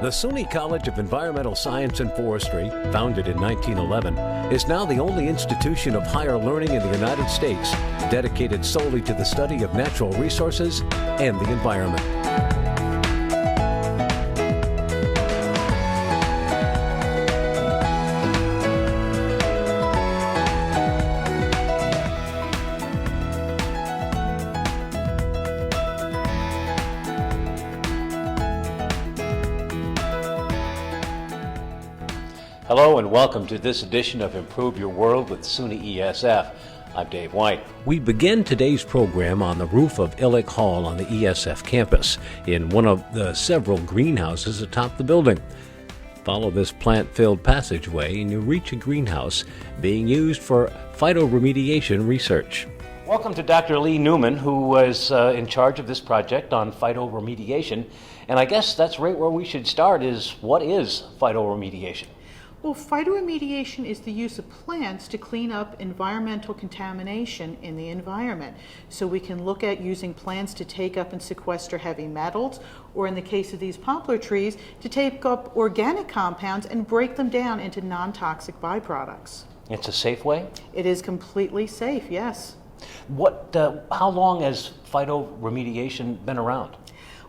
The SUNY College of Environmental Science and Forestry, founded in 1911, is now the only institution of higher learning in the United States dedicated solely to the study of natural resources and the environment. Hello and welcome to this edition of Improve Your World with SUNY-ESF. I'm Dave White. We begin today's program on the roof of Illick Hall on the ESF campus in one of the several greenhouses atop the building. Follow this plant-filled passageway and you reach a greenhouse being used for phytoremediation research. Welcome to Dr. Lee Newman, who was in charge of this project on phytoremediation. And I guess that's right where we should start is, what is phytoremediation? Well, phytoremediation is the use of plants to clean up environmental contamination in the environment. So we can look at using plants to take up and sequester heavy metals, or in the case of these poplar trees, to take up organic compounds and break them down into non-toxic byproducts. It's a safe way? It is completely safe, yes. How long has phytoremediation been around?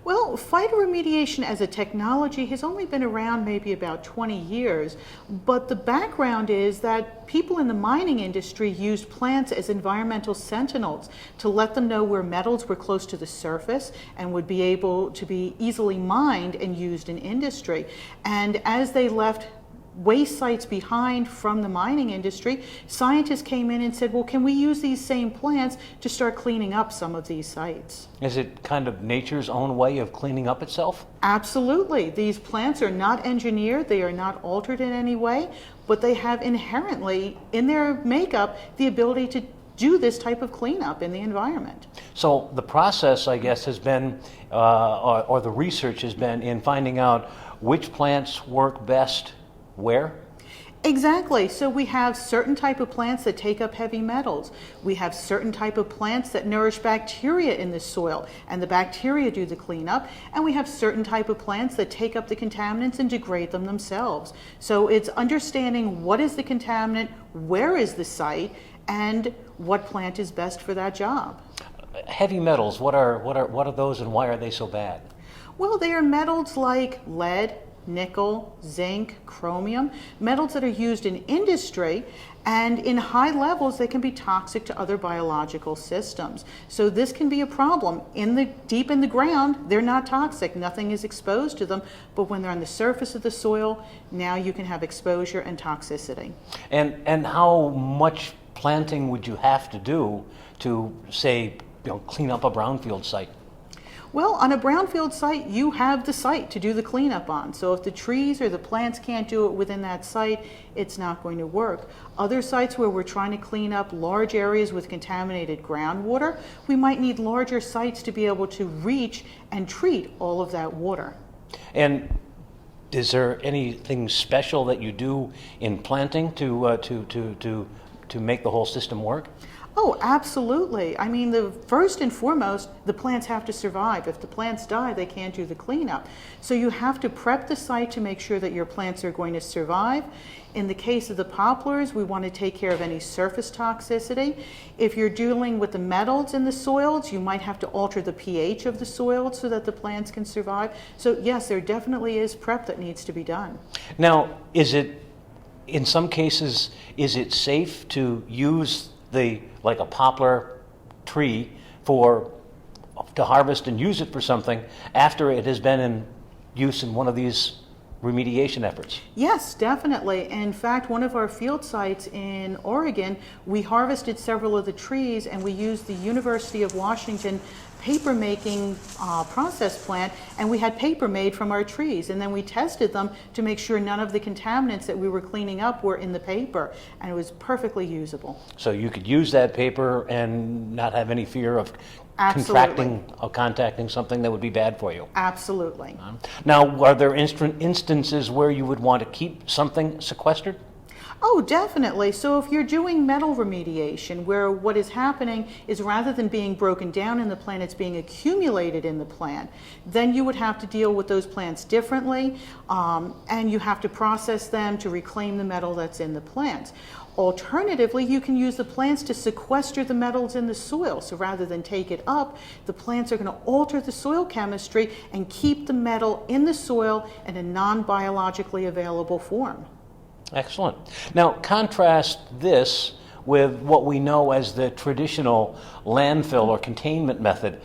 Well, phytoremediation as a technology has only been around maybe about 20 years, but the background is that people in the mining industry used plants as environmental sentinels to let them know where metals were close to the surface and would be able to be easily mined and used in industry. And as they left waste sites behind from the mining industry, scientists came in and said, well, can we use these same plants to start cleaning up some of these sites? Is it kind of nature's own way of cleaning up itself? Absolutely. These plants are not engineered, they are not altered in any way, but they have inherently in their makeup the ability to do this type of cleanup in the environment. So the process, I guess, has been, or the research has been in finding out which plants work best where? Exactly. So we have certain type of plants that take up heavy metals. We have certain type of plants that nourish bacteria in the soil, and the bacteria do the cleanup. And we have certain type of plants that take up the contaminants and degrade them themselves. So it's understanding what is the contaminant, where is the site, and what plant is best for that job. Heavy metals, what are those and why are they so bad? Well, they are metals like lead, nickel, zinc, chromium, metals that are used in industry, and in high levels they can be toxic to other biological systems. So this can be a problem. Deep in the ground, they're not toxic, nothing is exposed to them, but when they're on the surface of the soil, now you can have exposure and toxicity. And how much planting would you have to do to, say, clean up a brownfield site? Well, on a brownfield site, you have the site to do the cleanup on. So if the trees or the plants can't do it within that site, it's not going to work. Other sites where we're trying to clean up large areas with contaminated groundwater, we might need larger sites to be able to reach and treat all of that water. And is there anything special that you do in planting to make the whole system work? Oh, absolutely. I mean, first and foremost, the plants have to survive. If the plants die, they can't do the cleanup. So you have to prep the site to make sure that your plants are going to survive. In the case of the poplars, we want to take care of any surface toxicity. If you're dealing with the metals in the soils, you might have to alter the pH of the soil so that the plants can survive. So yes, there definitely is prep that needs to be done. Now, in some cases, is it safe to use like a poplar tree to harvest and use it for something after it has been in use in one of these remediation efforts? Yes, definitely. In fact, one of our field sites in Oregon, we harvested several of the trees and we used the University of Washington paper making process plant, and we had paper made from our trees, and then we tested them to make sure none of the contaminants that we were cleaning up were in the paper, and it was perfectly usable. So you could use that paper and not have any fear of Absolutely. contacting something that would be bad for you. Absolutely. Now, are there instances where you would want to keep something sequestered? Oh, definitely. So if you're doing metal remediation, where what is happening is rather than being broken down in the plant, it's being accumulated in the plant, then you would have to deal with those plants differently, and you have to process them to reclaim the metal that's in the plants. Alternatively, you can use the plants to sequester the metals in the soil. So rather than take it up, the plants are going to alter the soil chemistry and keep the metal in the soil in a non-biologically available form. Excellent. Now, contrast this with what we know as the traditional landfill or containment method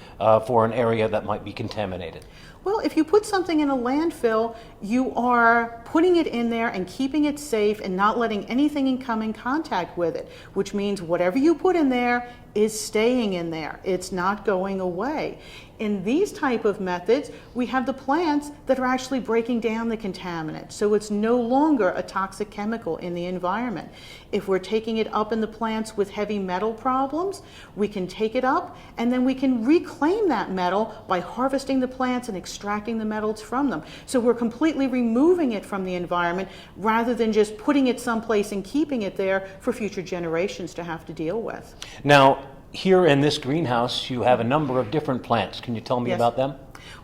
for an area that might be contaminated. Well, if you put something in a landfill, you are putting it in there and keeping it safe and not letting anything come in contact with it, which means whatever you put in there is staying in there. It's not going away. In these type of methods, we have the plants that are actually breaking down the contaminant, so it's no longer a toxic chemical in the environment. If we're taking it up in the plants with heavy metal problems, we can take it up and then we can reclaim that metal by harvesting the plants and extracting the metals from them. So we're completely removing it from the environment rather than just putting it someplace and keeping it there for future generations to have to deal with. Now, here in this greenhouse, you have a number of different plants. Can you tell me Yes. about them?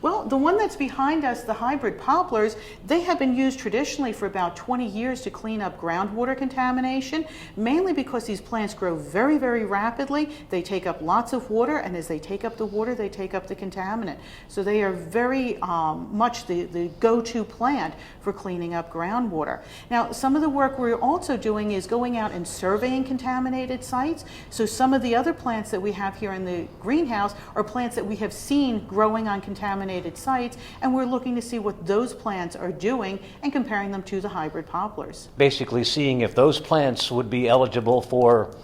Well, the one that's behind us, the hybrid poplars, they have been used traditionally for about 20 years to clean up groundwater contamination, mainly because these plants grow very, very rapidly. They take up lots of water, and as they take up the water, they take up the contaminant. So they are very much the go-to plant for cleaning up groundwater. Now, some of the work we're also doing is going out and surveying contaminated sites. So some of the other plants that we have here in the greenhouse are plants that we have seen growing on contaminated sites, and we're looking to see what those plants are doing and comparing them to the hybrid poplars. Basically seeing if those plants would be eligible for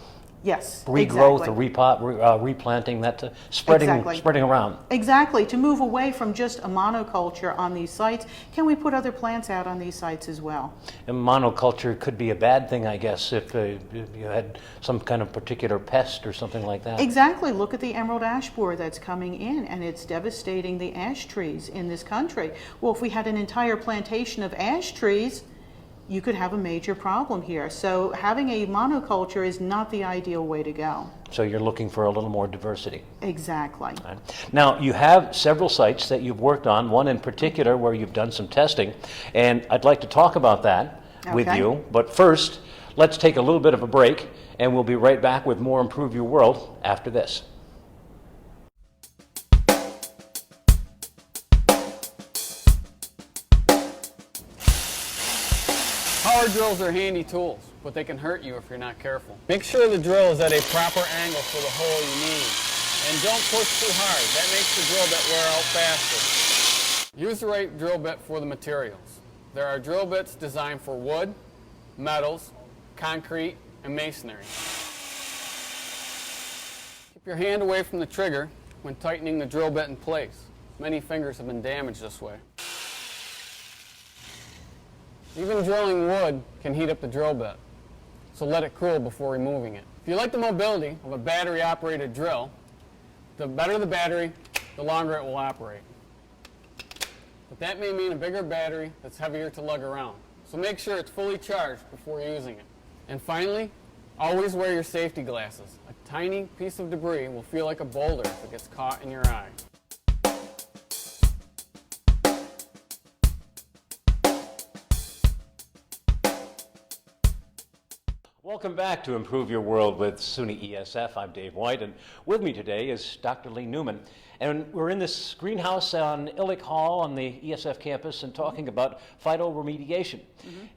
Yes, regrowth exactly. or replanting, that spreading around. Exactly. To move away from just a monoculture on these sites, can we put other plants out on these sites as well? And monoculture could be a bad thing, I guess, if you had some kind of particular pest or something like that. Exactly. Look at the emerald ash borer that's coming in, and it's devastating the ash trees in this country. Well, if we had an entire plantation of ash trees, you could have a major problem here. So having a monoculture is not the ideal way to go. So you're looking for a little more diversity. Exactly. Right. Now, you have several sites that you've worked on, one in particular where you've done some testing, and I'd like to talk about that with Okay. you. But first, let's take a little bit of a break, and we'll be right back with more Improve Your World after this. Power drills are handy tools, but they can hurt you if you're not careful. Make sure the drill is at a proper angle for the hole you need. And don't push too hard. That makes the drill bit wear out faster. Use the right drill bit for the materials. There are drill bits designed for wood, metals, concrete, and masonry. Keep your hand away from the trigger when tightening the drill bit in place. Many fingers have been damaged this way. Even drilling wood can heat up the drill bit, so let it cool before removing it. If you like the mobility of a battery-operated drill, the better the battery, the longer it will operate. But that may mean a bigger battery that's heavier to lug around, so make sure it's fully charged before using it. And finally, always wear your safety glasses. A tiny piece of debris will feel like a boulder if it gets caught in your eye. Welcome back to Improve Your World with SUNY-ESF. I'm Dave White, and with me today is Dr. Lee Newman. And we're in this greenhouse on Illick Hall on the ESF campus and talking about phytoremediation.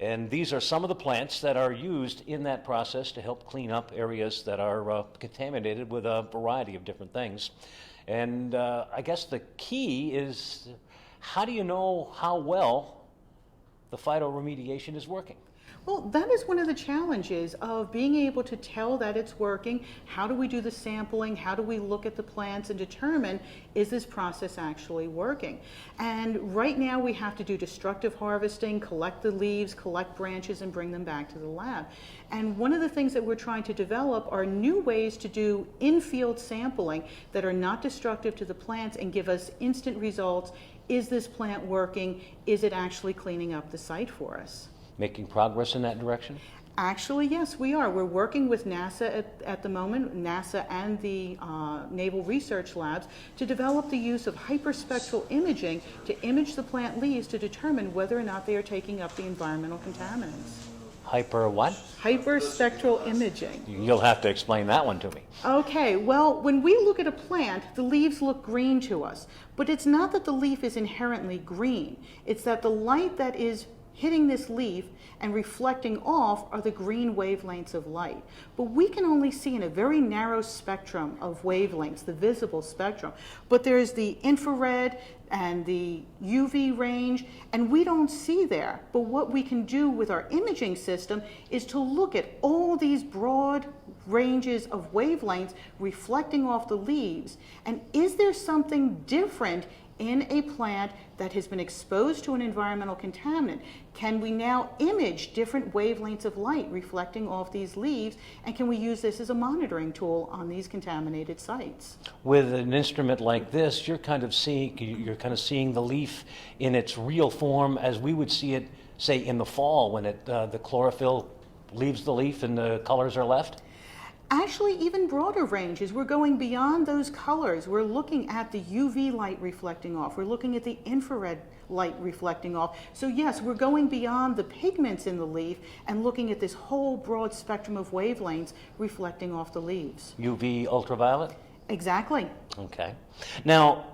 And these are some of the plants that are used in that process to help clean up areas that are contaminated with a variety of different things. And I guess the key is, how do you know how well the phytoremediation is working? Well, that is one of the challenges of being able to tell that it's working. How do we do the sampling? How do we look at the plants and determine, is this process actually working? And right now we have to do destructive harvesting, collect the leaves, collect branches, and bring them back to the lab. And one of the things that we're trying to develop are new ways to do in-field sampling that are not destructive to the plants and give us instant results. Is this plant working? Is it actually cleaning up the site for us? Making progress in that direction? Actually, yes, we are. We're working with NASA at the moment, NASA and the Naval Research Labs, to develop the use of hyperspectral imaging to image the plant leaves to determine whether or not they are taking up the environmental contaminants. Hyper what? Hyperspectral imaging. You'll have to explain that one to me. Okay, well, when we look at a plant, the leaves look green to us. But it's not that the leaf is inherently green. It's that the light that is hitting this leaf and reflecting off are the green wavelengths of light. But we can only see in a very narrow spectrum of wavelengths, the visible spectrum. But there's the infrared and the UV range, and we don't see there. But what we can do with our imaging system is to look at all these broad ranges of wavelengths reflecting off the leaves. And is there something different in a plant that has been exposed to an environmental contaminant? Can we now image different wavelengths of light reflecting off these leaves, and can we use this as a monitoring tool on these contaminated sites? With an instrument like this, you're kind of seeing the leaf in its real form as we would see it, say, in the fall when the chlorophyll leaves the leaf and the colors are left? Actually, even broader ranges. We're going beyond those colors. We're looking at the UV light reflecting off. We're looking at the infrared light reflecting off. So yes, we're going beyond the pigments in the leaf and looking at this whole broad spectrum of wavelengths reflecting off the leaves. UV ultraviolet? Exactly. Okay. Now,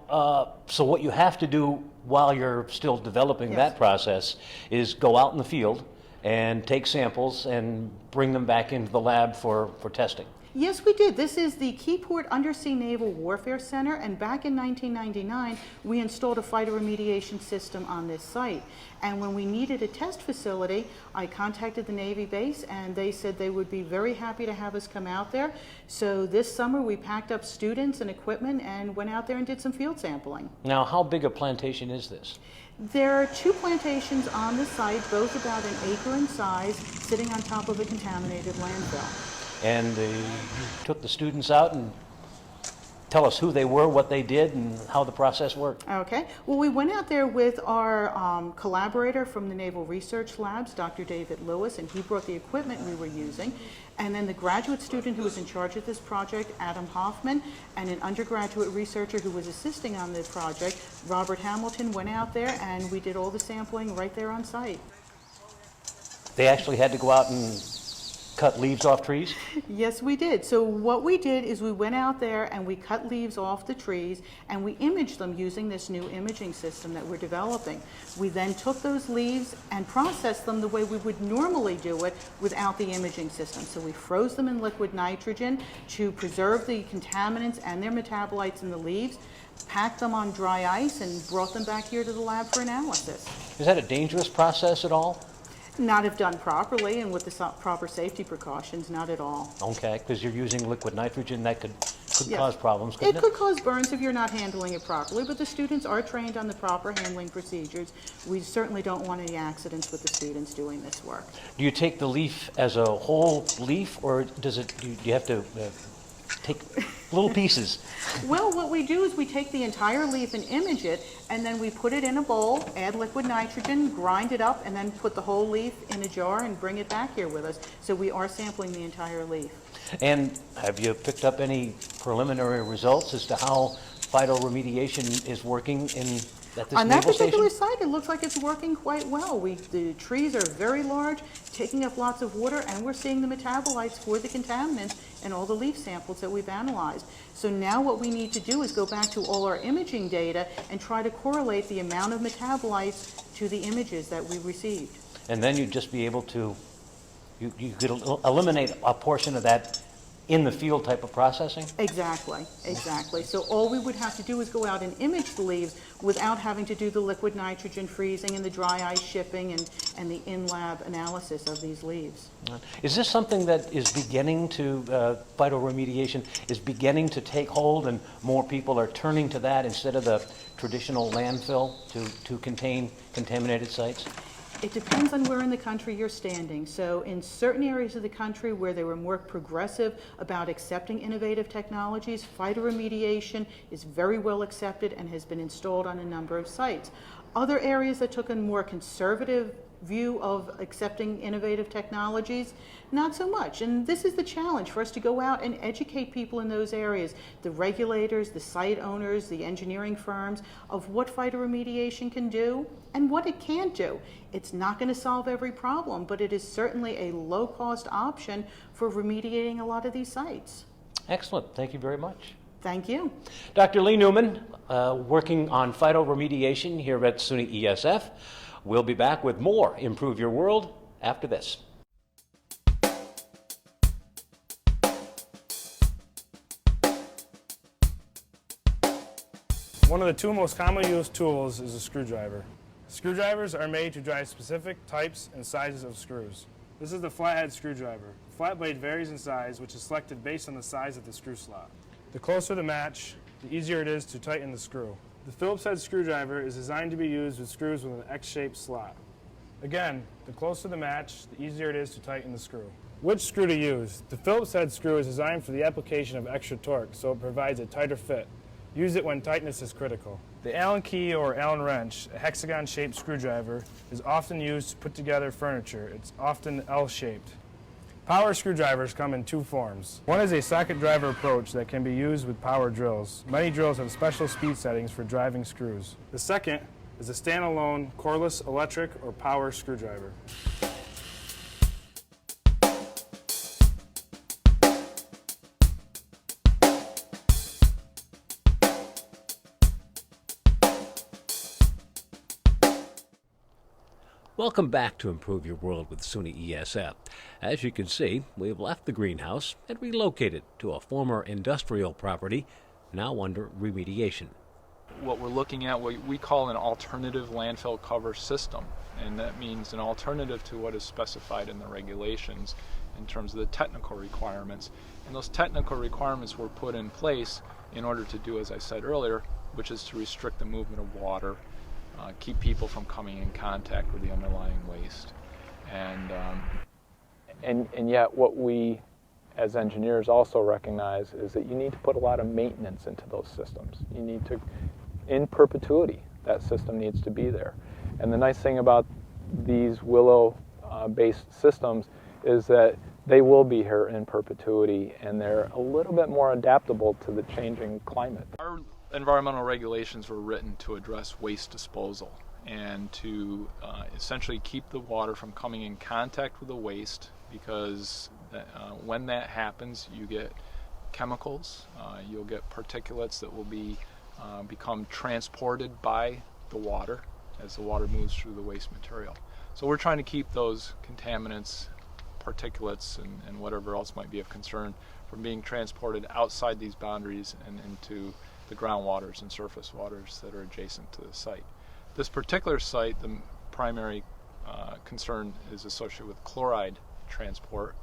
so what you have to do while you're still developing that process is go out in the field and take samples and bring them back into the lab for testing. Yes, we did. This is the Keyport Undersea Naval Warfare Center, and back in 1999, we installed a phytoremediation system on this site. And when we needed a test facility, I contacted the Navy base, and they said they would be very happy to have us come out there. So this summer, we packed up students and equipment and went out there and did some field sampling. Now, how big a plantation is this? There are 2 plantations on the site, both about 1 acre in size, sitting on top of a contaminated landfill. And you took the students out and tell us who they were, what they did, and how the process worked. Okay. Well, we went out there with our collaborator from the Naval Research Labs, Dr. David Lewis, and he brought the equipment we were using. And then the graduate student who was in charge of this project, Adam Hoffman, and an undergraduate researcher who was assisting on the project, Robert Hamilton, went out there and we did all the sampling right there on site. They actually had to go out and cut leaves off trees? Yes, we did. So what we did is we went out there and we cut leaves off the trees and we imaged them using this new imaging system that we're developing. We then took those leaves and processed them the way we would normally do it without the imaging system. So we froze them in liquid nitrogen to preserve the contaminants and their metabolites in the leaves, packed them on dry ice, and brought them back here to the lab for analysis. Is that a dangerous process at all? Not if done properly and with the proper safety precautions, not at all. Okay, because you're using liquid nitrogen, that could Yes. cause problems, couldn't It could cause burns if you're not handling it properly, but the students are trained on the proper handling procedures. We certainly don't want any accidents with the students doing this work. Do you take the leaf as a whole leaf, or do you have to take little pieces? Well, what we do is we take the entire leaf and image it, and then we put it in a bowl, add liquid nitrogen, grind it up, and then put the whole leaf in a jar and bring it back here with us. So we are sampling the entire leaf. And have you picked up any preliminary results as to how phytoremediation is working at this On that naval particular station? site, it looks like it's working quite well. The trees are very large, taking up lots of water, and we're seeing the metabolites for the contaminants in all the leaf samples that we've analyzed. So now what we need to do is go back to all our imaging data and try to correlate the amount of metabolites to the images that we received. And then you'd just be able to, you could eliminate a portion of that in the field type of processing? Exactly, exactly. So all we would have to do is go out and image the leaves without having to do the liquid nitrogen freezing and the dry ice shipping and the in-lab analysis of these leaves. Is this something that is beginning to, phytoremediation is beginning to take hold, and more people are turning to that instead of the traditional landfill to contain contaminated sites? It depends on where in the country you're standing. So in certain areas of the country where they were more progressive about accepting innovative technologies, phytoremediation is very well accepted and has been installed on a number of sites. Other areas that took a more conservative view of accepting innovative technologies? Not so much. And this is the challenge for us to go out and educate people in those areas, the regulators, the site owners, the engineering firms, of what phytoremediation can do and what it can't do. It's not going to solve every problem, but it is certainly a low-cost option for remediating a lot of these sites. Excellent. Thank you very much. Thank you. Dr. Lee Newman, working on phytoremediation here at SUNY-ESF. We'll be back with more Improve Your World after this. One of the two most commonly used tools is a screwdriver. Screwdrivers are made to drive specific types and sizes of screws. This is the flathead screwdriver. The flat blade varies in size, which is selected based on the size of the screw slot. The closer the match, the easier it is to tighten the screw. The Phillips head screwdriver is designed to be used with screws with an X-shaped slot. Again, the closer the match, the easier it is to tighten the screw. Which screw to use? The Phillips head screw is designed for the application of extra torque, so it provides a tighter fit. Use it when tightness is critical. The Allen key or Allen wrench, a hexagon-shaped screwdriver, is often used to put together furniture. It's often L-shaped. Power screwdrivers come in two forms. One is a socket driver approach that can be used with power drills. Many drills have special speed settings for driving screws. The second is a standalone coreless electric or power screwdriver. Welcome back to Improve Your World with SUNY-ESF. As you can see, we've left the greenhouse and relocated to a former industrial property, now under remediation. What we're looking at, what we call an alternative landfill cover system, and that means an alternative to what is specified in the regulations in terms of the technical requirements. And those technical requirements were put in place in order to do, as I said earlier, which is to restrict the movement of water, keep people from coming in contact with the underlying waste. And yet what we as engineers also recognize is that you need to put a lot of maintenance into those systems. You need to, in perpetuity, that system needs to be there. And the nice thing about these willow-based systems is that they will be here in perpetuity, and they're a little bit more adaptable to the changing climate. Our environmental regulations were written to address waste disposal and to essentially keep the water from coming in contact with the waste, because when that happens, you get chemicals, you'll get particulates that will become transported by the water as the water moves through the waste material. So we're trying to keep those contaminants, particulates, and whatever else might be of concern from being transported outside these boundaries and into the groundwaters and surface waters that are adjacent to the site. This particular site, the primary concern is associated with chloride transport,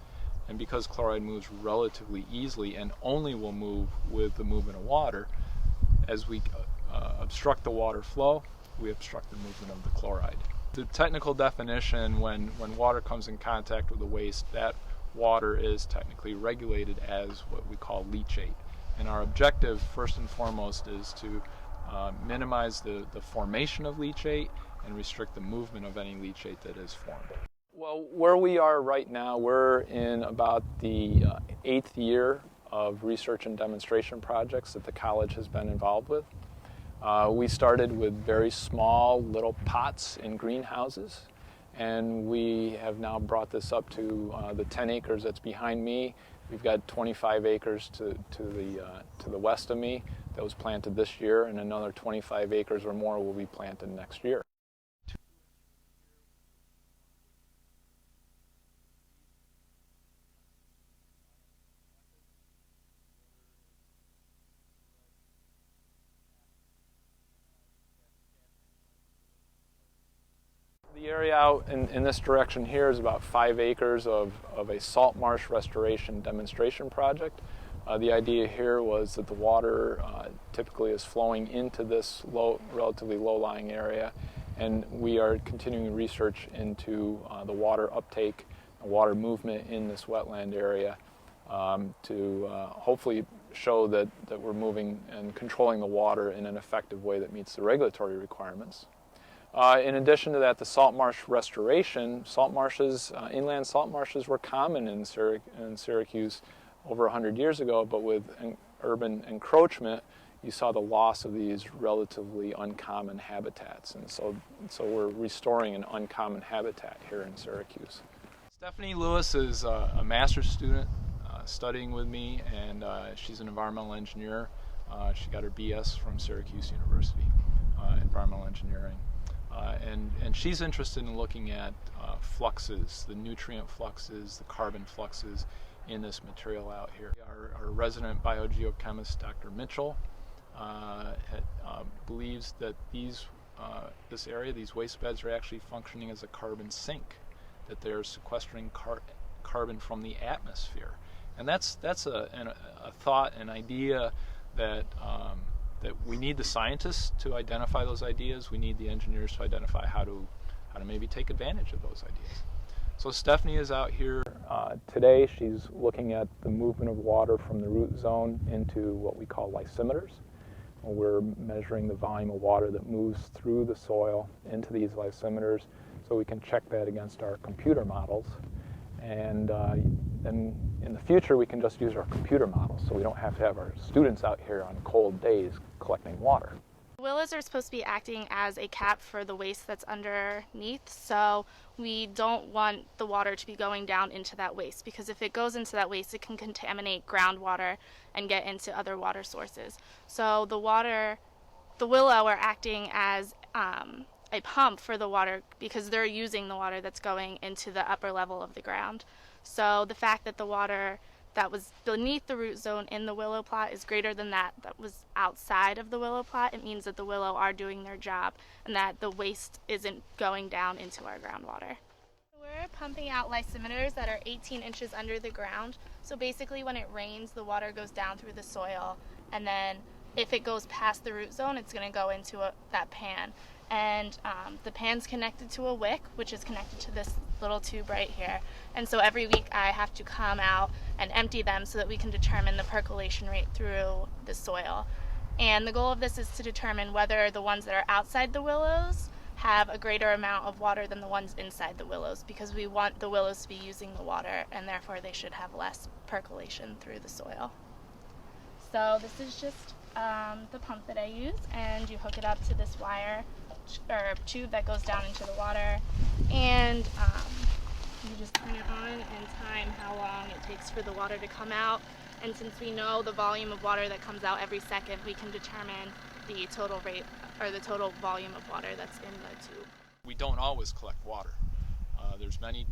and because chloride moves relatively easily and only will move with the movement of water, as we obstruct the water flow, we obstruct the movement of the chloride. The technical definition, when water comes in contact with the waste, that water is technically regulated as what we call leachate. And our objective, first and foremost, is to minimize the formation of leachate and restrict the movement of any leachate that is formed. Well, where we are right now, we're in about the 8th year of research and demonstration projects that the college has been involved with. We started with very small little pots in greenhouses, and we have now brought this up to the 10 acres that's behind me. We've got 25 acres to the west of me that was planted this year, and another 25 acres or more will be planted next year. The area out in this direction here is about 5 acres of a salt marsh restoration demonstration project. The idea here was that the water typically is flowing into this relatively low-lying area, and we are continuing research into the water uptake and water movement in this wetland area to hopefully show that we're moving and controlling the water in an effective way that meets the regulatory requirements. In addition to that, the salt marsh restoration, salt marshes, inland salt marshes were common in Syracuse over 100 years ago, but with urban encroachment, you saw the loss of these relatively uncommon habitats. And so we're restoring an uncommon habitat here in Syracuse. Stephanie Lewis is a master's student studying with me, and she's an environmental engineer. She got her BS from Syracuse University, environmental engineering. And she's interested in looking at fluxes, the nutrient fluxes, the carbon fluxes in this material out here. Our resident biogeochemist, Dr. Mitchell, believes that this area, these waste beds, are actually functioning as a carbon sink, that they're sequestering carbon from the atmosphere. And that's a thought, an idea that we need the scientists to identify those ideas. We need the engineers to identify how to maybe take advantage of those ideas. So Stephanie is out here today. She's looking at the movement of water from the root zone into what we call lysimeters. We're measuring the volume of water that moves through the soil into these lysimeters, so we can check that against our computer models. And then in the future, we can just use our computer models, so we don't have to have our students out here on cold days collecting water. Willows are supposed to be acting as a cap for the waste that's underneath, so we don't want the water to be going down into that waste, because if it goes into that waste, it can contaminate groundwater and get into other water sources. So the willow are acting as a pump for the water, because they're using the water that's going into the upper level of the ground. So the fact that the water that was beneath the root zone in the willow plot is greater than that was outside of the willow plot, it means that the willow are doing their job and that the waste isn't going down into our groundwater. We're pumping out lysimeters that are 18 inches under the ground. So basically when it rains, the water goes down through the soil, and then if it goes past the root zone, it's going to go into that pan. And the pan's connected to a wick, which is connected to this little tube right here. And so every week I have to come out and empty them so that we can determine the percolation rate through the soil. And the goal of this is to determine whether the ones that are outside the willows have a greater amount of water than the ones inside the willows, because we want the willows to be using the water, and therefore they should have less percolation through the soil. So this is just the pump that I use, and you hook it up to this wire or tube that goes down into the water, and you just turn it on and time how long it takes for the water to come out. And since we know the volume of water that comes out every second, we can determine the total rate or the total volume of water that's in the tube. We don't always collect water. There's many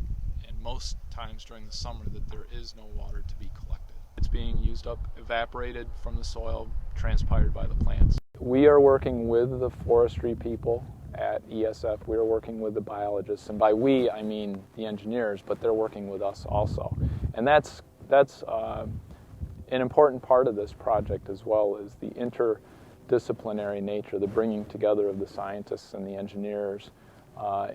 and most times during the summer that there is no water to be collected. It's being used up, evaporated from the soil, transpired by the plants. We are working with the forestry people at ESF. We are working with the biologists, and by we I mean the engineers, but they're working with us also. And that's an important part of this project as well, is the interdisciplinary nature, the bringing together of the scientists and the engineers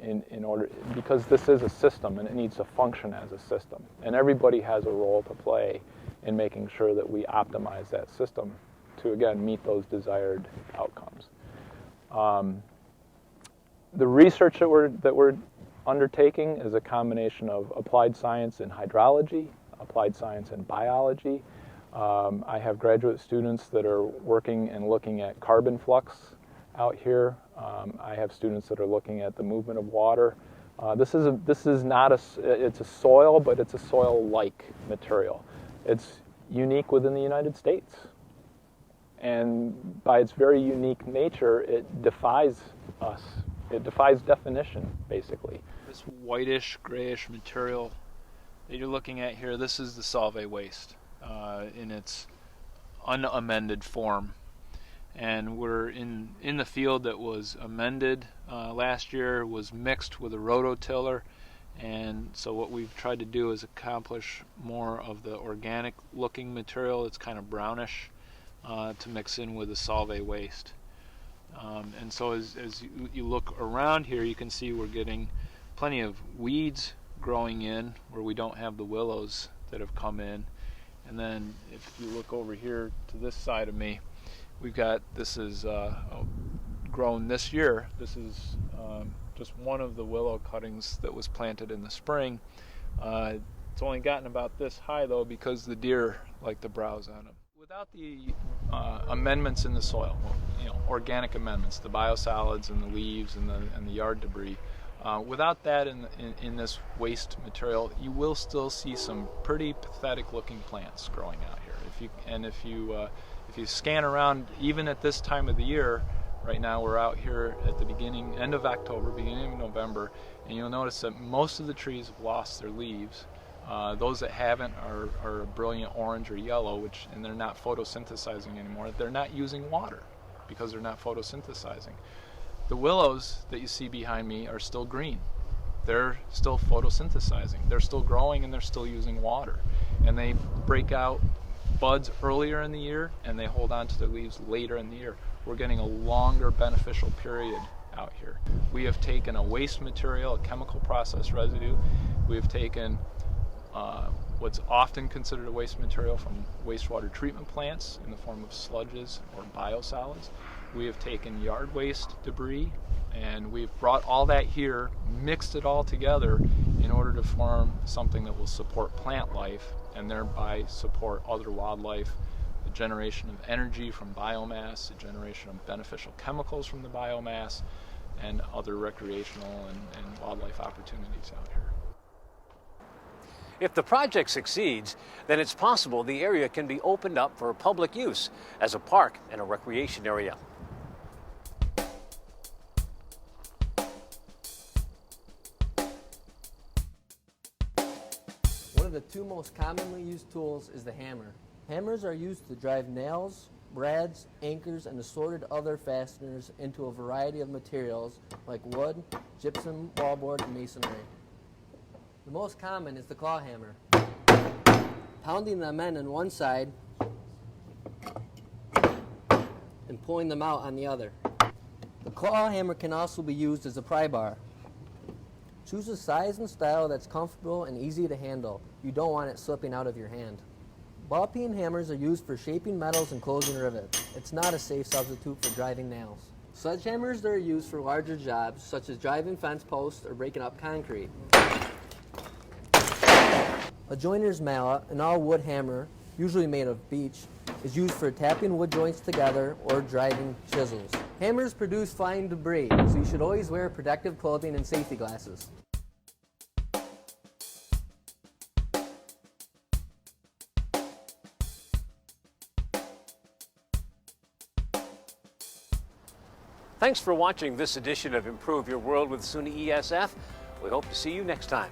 in order, because this is a system and it needs to function as a system. And everybody has a role to play in making sure that we optimize that system to, again, meet those desired outcomes. The research that we're undertaking is a combination of applied science in hydrology, applied science in biology. I have graduate students that are working and looking at carbon flux out here. I have students that are looking at the movement of water. This is not it's a soil, but it's a soil-like material. It's unique within the United States. And by its very unique nature, it defies us. It defies definition, basically. This whitish, grayish material that you're looking at here, this is the solvay waste in its unamended form. And we're in the field that was amended last year, was mixed with a rototiller. And so what we've tried to do is accomplish more of the organic looking material. It's kind of brownish to mix in with the solvay waste. And so as you look around here, you can see we're getting plenty of weeds growing in where we don't have the willows that have come in. And then if you look over here to this side of me, we've got, this is grown this year. This is just one of the willow cuttings that was planted in the spring. It's only gotten about this high though because the deer like to browse on them. Without the amendments in the soil, organic amendments, the biosolids and the leaves and the yard debris, without that in this waste material, you will still see some pretty pathetic looking plants growing out here. If you scan around, even at this time of the year, right now we're out here at the end of October, beginning of November, and you'll notice that most of the trees have lost their leaves. Those that haven't are a brilliant orange or yellow, and they're not photosynthesizing anymore. They're not using water because they're not photosynthesizing. The willows that you see behind me are still green. They're still photosynthesizing. They're still growing and they're still using water. And they break out buds earlier in the year and they hold on to their leaves later in the year. We're getting a longer beneficial period out here. We have taken a waste material, a chemical process residue. We have taken what's often considered a waste material from wastewater treatment plants in the form of sludges or biosolids. We have taken yard waste debris and we've brought all that here, mixed it all together in order to form something that will support plant life and thereby support other wildlife, the generation of energy from biomass, the generation of beneficial chemicals from the biomass, and other recreational and wildlife opportunities out here. If the project succeeds, then it's possible the area can be opened up for public use as a park and a recreation area. One of the two most commonly used tools is the hammer. Hammers are used to drive nails, brads, anchors, and assorted other fasteners into a variety of materials like wood, gypsum, wallboard, and masonry. The most common is the claw hammer. Pounding them in on one side and pulling them out on the other. The claw hammer can also be used as a pry bar. Choose a size and style that's comfortable and easy to handle. You don't want it slipping out of your hand. Ball peen hammers are used for shaping metals and closing rivets. It's not a safe substitute for driving nails. Sledgehammers are used for larger jobs, such as driving fence posts or breaking up concrete. A joiner's mallet, an all-wood hammer, usually made of beech, is used for tapping wood joints together or driving chisels. Hammers produce flying debris, so you should always wear protective clothing and safety glasses. Thanks for watching this edition of Improve Your World with SUNY-ESF. We hope to see you next time.